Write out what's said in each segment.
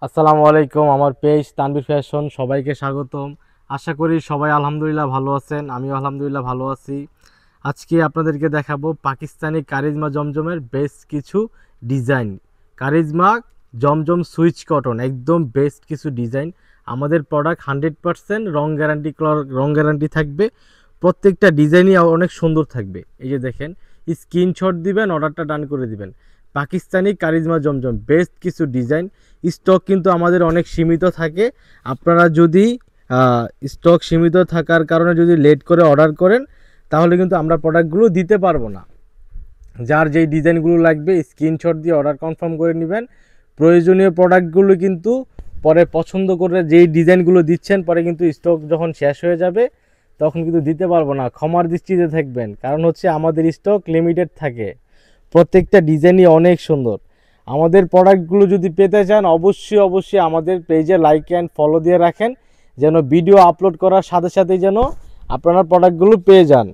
আসসালামু আলাইকুম। আমার পেজ তানভীর ফ্যাশন, সবাইকে স্বাগতম। আশা করি সবাই আলহামদুলিল্লাহ ভালো আছেন, আমিও আলহামদুলিল্লাহ ভালো আছি। আজকে আপনাদেরকে দেখাবো পাকিস্তানি কারিজমা জমজমের বেস্ট কিছু ডিজাইন। কারিজমা জমজম সুইচ কটন একদম বেস্ট কিছু ডিজাইন। আমাদের প্রোডাক্ট 100% রং গ্যারান্টি থাকবে। প্রত্যেকটা ডিজাইনই অনেক সুন্দর থাকবে। এই যে দেখেন, স্ক্রিনশট দিবেন, অর্ডারটা ডান করে দিবেন। পাকিস্তানি কারিজমা জমজম বেস্ট কিছু ডিজাইন। স্টক কিন্তু আমাদের অনেক সীমিত থাকে। আপনারা যদি স্টক সীমিত থাকার কারণে যদি লেট করে অর্ডার করেন, তাহলে কিন্তু আমরা প্রোডাক্টগুলো দিতে পারবো না। যার যেই ডিজাইনগুলো লাগবে স্ক্রিনশট দিয়ে অর্ডার কনফার্ম করে নেবেন। প্রয়োজনীয় প্রোডাক্টগুলো কিন্তু পরে পছন্দ করে যেই ডিজাইনগুলো দিচ্ছেন, পরে কিন্তু স্টক যখন শেষ হয়ে যাবে তখন কিন্তু দিতে পারবো না। ক্ষমার দৃষ্টিতে থাকবেন, কারণ হচ্ছে আমাদের স্টক লিমিটেড থাকে। প্রত্যেকটা ডিজাইনই অনেক সুন্দর। আমাদের প্রোডাক্টগুলো যদি পেতে চান, অবশ্যই আমাদের পেজে লাইক অ্যান্ড ফলো দিয়ে রাখেন, যেন ভিডিও আপলোড করার সাথে সাথেই যেন আপনারা প্রোডাক্টগুলো পেয়ে যান।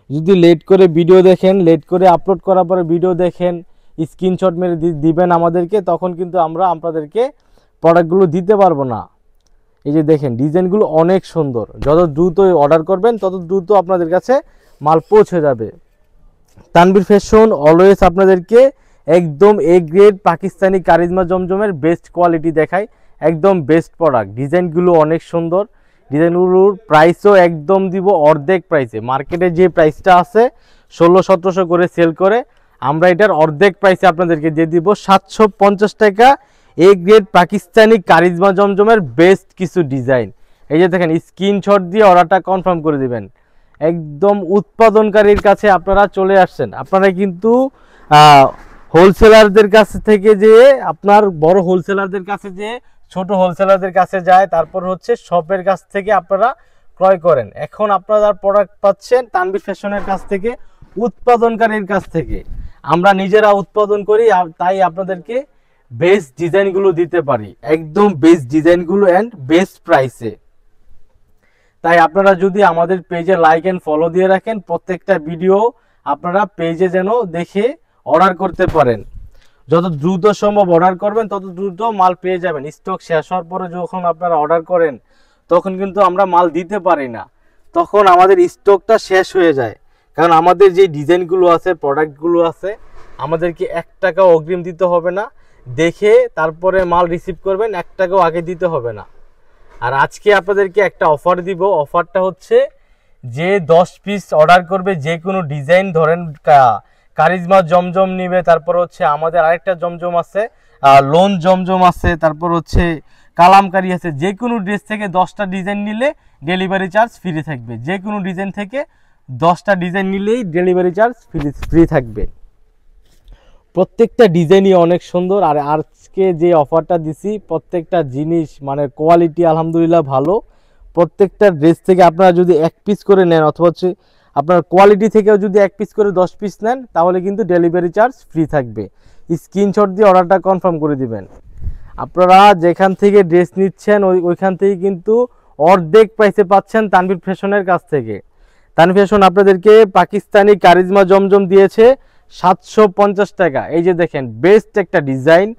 যদি লেট করে ভিডিও দেখেন, লেট করে আপলোড করার পরে ভিডিও দেখেন, স্ক্রিনশট মেরে দিবেন আমাদেরকে, তখন কিন্তু আমরা আপনাদেরকে প্রোডাক্টগুলো দিতে পারবো না। এই যে দেখেন, ডিজাইনগুলো অনেক সুন্দর। যত দ্রুত অর্ডার করবেন তত দ্রুত আপনাদের কাছে মাল পৌঁছে যাবে। তানভীর ফ্যাশন অলওয়েজ আপনাদেরকে একদম এ গ্রেড পাকিস্তানি কারিজমা জমজমের বেস্ট কোয়ালিটি দেখায়। একদম বেস্ট প্রোডাক্ট। ডিজাইনগুলো অনেক সুন্দর। ডিজাইনগুলোর প্রাইসও একদম দিব অর্ধেক প্রাইসে। মার্কেটে যে প্রাইসটা আছে 1600-1700 করে সেল করে, আমরা এটার অর্ধেক প্রাইসে আপনাদেরকে দিয়ে দিব 750 টাকা। এ গ্রেড পাকিস্তানি কারিজমা জমজমের বেস্ট কিছু ডিজাইন। এই যে দেখেন, স্ক্রিনশট দিয়ে অর্ডারটা কনফার্ম করে দিবেন। একদম উৎপাদনকারীর কাছে আপনারা চলে আসছেন। আপনারা কিন্তু হোলসেলারদের কাছ থেকে, যে আপনার বড় হোলসেলারদের কাছে, যে ছোট হোলসেলারদের কাছে যায়, তারপর হচ্ছে শপের কাছ থেকে আপনারা ক্রয় করেন। এখন আপনারা প্রোডাক্ট পাচ্ছেন তানভীর ফ্যাশনের কাছ থেকে, উৎপাদনকারীর কাছ থেকে। আমরা নিজেরা উৎপাদন করি, তাই আপনাদেরকে বেস্ট ডিজাইনগুলো দিতে পারি। একদম বেস্ট ডিজাইনগুলো অ্যান্ড বেস্ট প্রাইসে। তাই আপনারা যদি আমাদের পেজে লাইক অ্যান্ড ফলো দিয়ে রাখেন, প্রত্যেকটা ভিডিও আপনারা পেজে যেন দেখে অর্ডার করতে পারেন। যত দ্রুত সম্ভব অর্ডার করবেন, তত দ্রুত মাল পেয়ে যাবেন। স্টক শেষ হওয়ার পরে যখন আপনারা অর্ডার করেন, তখন কিন্তু আমরা মাল দিতে পারি না, তখন আমাদের স্টকটা শেষ হয়ে যায়। কারণ আমাদের যে ডিজাইনগুলো আছে, প্রোডাক্টগুলো আছে, আমাদেরকে 1 টাকাও অগ্রিম দিতে হবে না। দেখে তারপরে মাল রিসিভ করবেন, 1 টাকাও আগে দিতে হবে না। আর আজকে আপনাদেরকে একটা অফার দিব। অফারটা হচ্ছে, যে 10 পিস অর্ডার করবে, যে কোনো ডিজাইন, ধরেন কারিজমা জমজম নিবে, তারপর হচ্ছে আমাদের আরেকটা জমজম আছে, লোন জমজম আছে, তারপর হচ্ছে কালামকারি আছে। যে কোনো ড্রেস থেকে 10টা ডিজাইন নিলে ডেলিভারি চার্জ ফ্রি থাকবে। যে কোনো ডিজাইন থেকে 10টা ডিজাইন নিলেই ডেলিভারি চার্জ ফ্রি থাকবে। প্রত্যেকটা ডিজাইনই অনেক সুন্দর। আর আজকে যে অফারটা দিছি, প্রত্যেকটা জিনিস মানে কোয়ালিটি আলহামদুলিল্লাহ ভালো। প্রত্যেকটা ড্রেস থেকে আপনারা যদি 1 পিস করে নেন, অথবা হচ্ছে আপনার কোয়ালিটি থেকেও যদি 1 পিস করে 10 পিস নেন, তাহলে কিন্তু ডেলিভারি চার্জ ফ্রি থাকবে। স্ক্রিনশট দিয়ে অর্ডারটা কনফার্ম করে দিবেন। আপনারা যেখান থেকে ড্রেস নিচ্ছেন, ওইখান থেকে কিন্তু অর্ধেক প্রাইসে পাচ্ছেন তানভীর ফ্যাশনের কাছ থেকে। তানভীর ফ্যাশন আপনাদেরকে পাকিস্তানি কারিজমা জমজম দিয়েছে 750 টাকা। এই যে দেখেন, বেস্ট একটা ডিজাইন।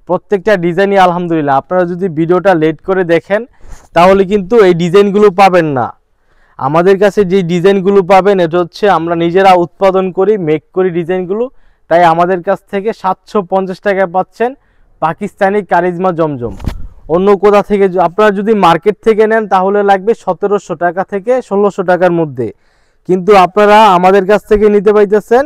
প্রত্যেকটা ডিজাইনই আলহামদুলিল্লাহ। আপনারা যদি ভিডিওটা লেট করে দেখেন, তাহলে কিন্তু এই ডিজাইনগুলো পাবেন না। আমাদের কাছে যে ডিজাইনগুলো পাবেন, এটা হচ্ছে আমরা নিজেরা উৎপাদন করি, মেক করি ডিজাইনগুলো। তাই আমাদের কাছ থেকে 750 টাকায় পাচ্ছেন পাকিস্তানি কারিজমা জমজম। অন্য কোথা থেকে আপনারা যদি মার্কেট থেকে নেন, তাহলে লাগবে 1700 টাকা থেকে 1600 টাকার মধ্যে। কিন্তু আপনারা আমাদের কাছ থেকে নিতে পাইতেছেন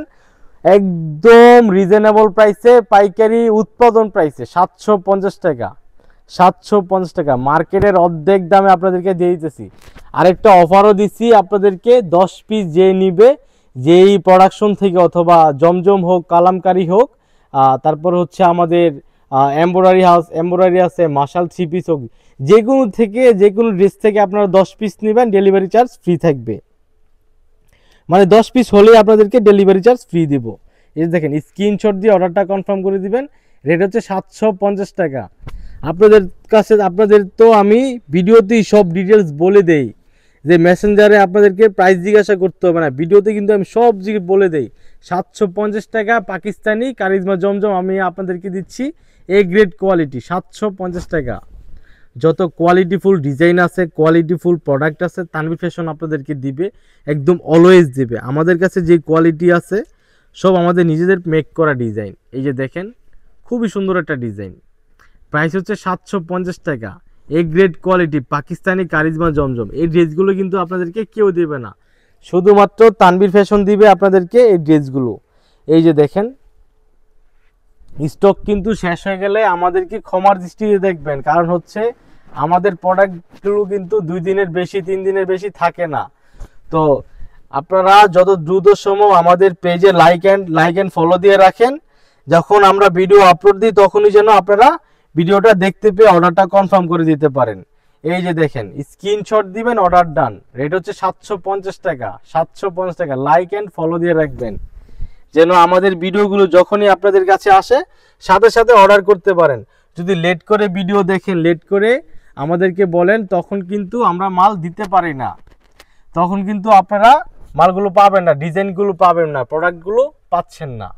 একদম রিজনেবল প্রাইসে, পাইকারি উৎপাদন প্রাইসে 750 টাকা। 750 টাকা মার্কেটের অর্ধেক দামে আপনাদেরকে দিয়ে দিতেছি। আরেকটা অফারও দিচ্ছি আপনাদেরকে, 10 পিস যে নিবে, যেই প্রোডাকশন থেকে, অথবা জমজম হোক, কালামকারি হোক, তারপর হচ্ছে আমাদের এমব্রয়ডারি আছে, মার্শাল 3 পিস হোক, যে কোনো থেকে, যে কোনো ড্রেস থেকে আপনারা 10 পিস নেবেন, ডেলিভারি চার্জ ফ্রি থাকবে। মানে 10 পিস হলেই আপনাদেরকে ডেলিভারি চার্জ ফ্রি দিব। এই দেখেন, স্ক্রিনশট দিয়ে অর্ডারটা কনফার্ম করে দিবেন। রেট হচ্ছে 750 টাকা। আপনাদের তো আমি ভিডিওতেই সব ডিটেলস বলে দেই, যে মেসেঞ্জারে আপনাদেরকে প্রাইস জিজ্ঞাসা করতে হবে না, ভিডিওতে কিন্তু আমি সব বলে দেই। 750 টাকা পাকিস্তানি কারিজমা জমজম আমি আপনাদেরকে দিচ্ছি এ গ্রেড কোয়ালিটি 750 টাকা। যত কোয়ালিটিফুল ডিজাইন আছে, কোয়ালিটিফুল প্রোডাক্ট আছে, তানভীর ফ্যাশন আপনাদেরকে দিবে, একদম অলওয়েজ দিবে। আমাদের কাছে যে কোয়ালিটি আছে সব আমাদের নিজেদের মেক করা ডিজাইন। এই যে দেখেন খুবই সুন্দর একটা ডিজাইন, প্রাইস হচ্ছে 750 টাকা। A grade quality Pakistani Charizma Zamzam. এই ড্রেসগুলো কিন্তু আপনাদেরকে কেউ দেবে না, শুধুমাত্র তানভীর ফ্যাশন দিবে আপনাদেরকে এই ড্রেসগুলো। এই যে দেখেন স্টক কিন্তু শেষ হয়ে গেলে আমাদেরকে ক্ষমার দৃষ্টিতে দেখবেন, কারণ হচ্ছে আমাদের প্রোডাক্টগুলো কিন্তু 2 দিনের বেশি 3 দিনের বেশি থাকে না। তো আপনারা যত দ্রুত সম্ভব আমাদের পেজে লাইক অ্যান্ড ফলো দিয়ে রাখেন। যখন আমরা ভিডিও আপলোড দিই তখনই যেন আপনারা ভিডিওটা দেখতে পেয়ে অর্ডারটা কনফার্ম করে দিতে পারেন। এই যে দেখেন স্ক্রিনশট দিবেন, অর্ডার ডান। রেট হচ্ছে 750 টাকা, 750 টাকা। লাইক অ্যান্ড ফলো দিয়ে রাখবেন যেন আমাদের ভিডিওগুলো যখনই আপনাদের কাছে আসে সাথে সাথে অর্ডার করতে পারেন। যদি লেট করে ভিডিও দেখেন, লেট করে আমাদেরকে বলেন, তখন কিন্তু আমরা মাল দিতে পারি না, তখন কিন্তু আপনারা মালগুলো পাবেন না, ডিজাইনগুলো পাবেন না, প্রোডাক্টগুলো পাচ্ছেন না।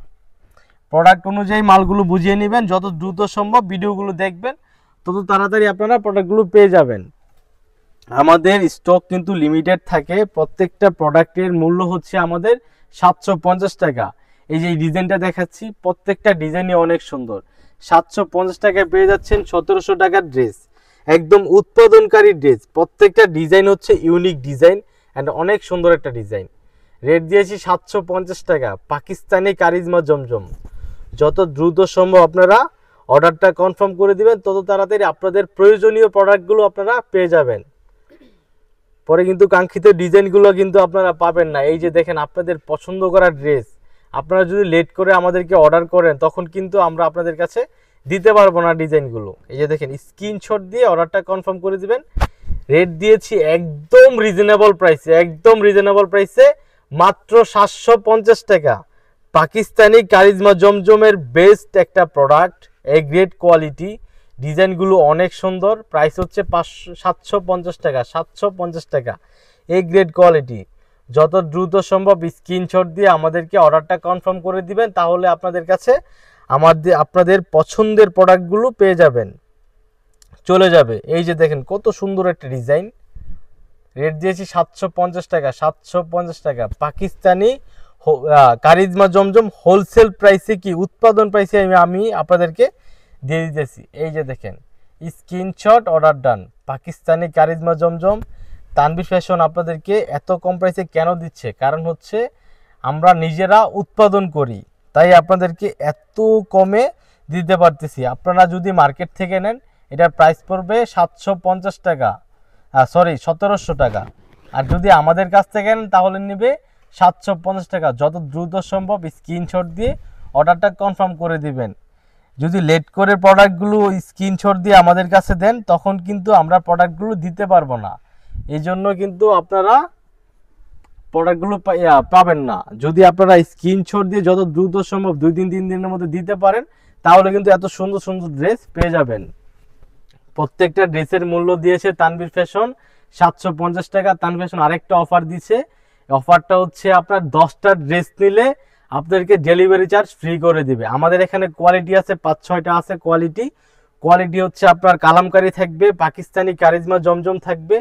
প্রোডাক্ট অনুযায়ী মালগুলো বুঝিয়ে নেবেন, যত দ্রুত সম্ভব ভিডিওগুলো দেখবেন, তত তাড়াতাড়ি আপনারা প্রোডাক্টগুলো পেয়ে যাবেন। আমাদের স্টক কিন্তু লিমিটেড থাকে, প্রত্যেকটা প্রোডাক্টের মূল্য হচ্ছে আমাদের 750 টাকা। এই যে ডিজাইনটা দেখাচ্ছি, প্রত্যেকটা ডিজাইনই অনেক সুন্দর। 750 টাকায় পেয়ে যাচ্ছেন 1700 টাকার ড্রেস, একদম উৎপাদনকারী ড্রেস। প্রত্যেকটা ডিজাইন হচ্ছে ইউনিক ডিজাইন অ্যান্ড অনেক সুন্দর একটা ডিজাইন। রেট দিয়েছি 750 টাকা, পাকিস্তানি কারিজমা জমজম। যত দ্রুত সম্ভব আপনারা অর্ডারটা কনফার্ম করে দিবেন, তত তাড়াতাড়ি আপনাদের প্রয়োজনীয় প্রোডাক্টগুলো আপনারা পেয়ে যাবেন। পরে কিন্তু কাঙ্ক্ষিত ডিজাইনগুলো কিন্তু আপনারা পাবেন না। এই যে দেখেন আপনাদের পছন্দ করা ড্রেস আপনারা যদি লেট করে আমাদেরকে অর্ডার করেন, তখন কিন্তু আমরা আপনাদের কাছে দিতে পারবো না ডিজাইনগুলো। এই যে দেখেন স্ক্রিনশট দিয়ে অর্ডারটা কনফার্ম করে দিবেন। রেট দিয়েছি একদম রিজনেবল প্রাইসে, একদম রিজনেবল প্রাইসে, মাত্র 750 টাকা। পাকিস্তানি কারিজমা জমজমের বেস্ট একটা প্রোডাক্ট, এ গ্রেড কোয়ালিটি, ডিজাইনগুলো অনেক সুন্দর। প্রাইস হচ্ছে 750 টাকা, 750 টাকা, এ গ্রেড কোয়ালিটি। যত দ্রুত সম্ভব স্ক্রিনশট দিয়ে আমাদেরকে অর্ডারটা কনফার্ম করে দিবেন, তাহলে আপনাদের কাছে আপনাদের পছন্দের প্রোডাক্টগুলো পেয়ে যাবেন, চলে যাবে। এই যে দেখেন কত সুন্দর একটা ডিজাইন। রেট দিয়েছি 750 টাকা, 750 টাকা। পাকিস্তানি কারিজমা জমজম হোলসেল প্রাইসে, কি উৎপাদন প্রাইসে আমি আপনাদেরকে দিয়ে দিতেছি। এই যে দেখেন screenshot, order done. Pakistani Charizma Zamzam Tanvir fashion আপনাদেরকে এত কম প্রাইসে কেন দিচ্ছে? কারণ হচ্ছে আমরা নিজেরা উৎপাদন করি, তাই আপনাদেরকে এত কমে দিতে পারতেছি। আপনারা যদি মার্কেট থেকে নেন এটার প্রাইস পড়বে 750 টাকা, সরি 1700 টাকা। আর যদি আমাদের কাছ থেকে নেন তাহলে নেবে 750 টাকা। যত দ্রুত সম্ভব স্ক্রিনশট দিয়ে অর্ডারটা কনফার্ম করে দিবেন। যদি লেট করে প্রোডাক্টগুলো স্ক্রিনশট দিয়ে আমাদের কাছে দেন, তখন কিন্তু আমরা প্রোডাক্টগুলো দিতে পারবো না। এই জন্য কিন্তু আপনারা প্রোডাক্টগুলো পাবেন না। যদি আপনারা স্ক্রিনশট দিয়ে যত দ্রুত সম্ভব 2-3 দিনের মধ্যে দিতে পারেন, তাহলে কিন্তু এত সুন্দর সুন্দর ড্রেস পেয়ে যাবেন। প্রত্যেকটা ড্রেসের মূল্য দিয়েছে তানভীর ফ্যাশন 750 টাকা। তানভীর ফ্যাশন আরেকটা অফার দিচ্ছে, অফারটা হচ্ছে আপনার 10টা ড্রেস নিলে আপনাদেরকে ডেলিভারি চার্জ ফ্রি করে দিবে। আমাদের এখানে কোয়ালিটি আছে 5-6টা আছে কোয়ালিটি হচ্ছে আপনার কালামকারী থাকবে, পাকিস্তানি কারিজমা জমজম থাকবে,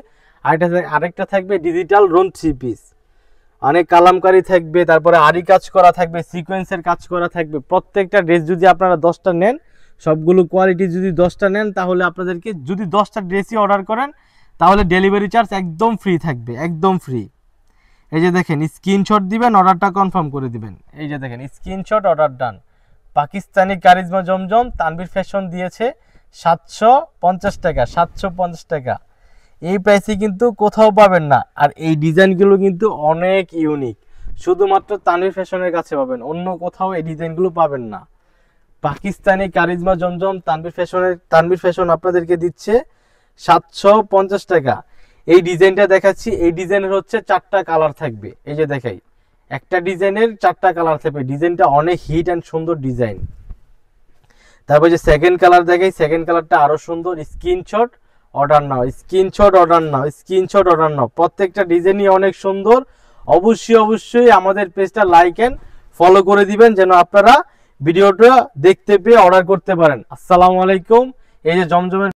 আরেকটা থাকবে ডিজিটাল রোন 3 পিস, অনেক কালামকারী থাকবে, তারপরে আরি কাজ করা থাকবে, সিকোয়েন্সের কাজ করা থাকবে। প্রত্যেকটা ড্রেস যদি আপনারা 10টা নেন, সবগুলো কোয়ালিটি যদি 10টা নেন, তাহলে আপনাদেরকে যদি 10টা ড্রেসই অর্ডার করেন তাহলে ডেলিভারি চার্জ একদম ফ্রি থাকবে, একদম ফ্রি। এই যে দেখেন স্ক্রিনশট দিবেন, অর্ডারটা কনফার্ম করে দিবেন। এই যে দেখেন screenshot, order done. Pakistani Charizma Zamzam Tanvir fashion দিয়েছে 750 টাকা, 750 টাকা। এই প্রাইসে কিন্তু কোথাও পাবেন না। আর এই ডিজাইনগুলো কিন্তু অনেক ইউনিক, শুধুমাত্র তানভীর ফ্যাশনের কাছে পাবেন, অন্য কোথাও এই ডিজাইনগুলো পাবেন না। পাকিস্তানি কারিজমা জমজম তানভীর ফ্যাশন আপনাদেরকে দিচ্ছে 750 টাকা। এই ডিজাইনটা দেখাচ্ছি, এই ডিজাইনের হচ্ছে 4টা কালার থাকবে। এই যে দেখাই, একটা ডিজাইনের 4টা কালার থাকবে। ডিজাইনটা অনেক হিট অ্যান্ড সুন্দর ডিজাইন। তারপর যে সেকেন্ড কালার দেখাই, সেকেন্ড কালারটা আরো সুন্দর। স্ক্রিনশট, অর্ডার নাও, স্ক্রিনশট, অর্ডার নাও, স্ক্রিনশট, অর্ডার নাও। প্রত্যেকটা ডিজাইনই অনেক সুন্দর। অবশ্যই আমাদের পেজটা লাইক এন্ড ফলো করে দিবেন, যেন আপনারা ভিডিওটা দেখতে পেয়ে অর্ডার করতে পারেন। আসসালামু আলাইকুম। এই যে জমজমের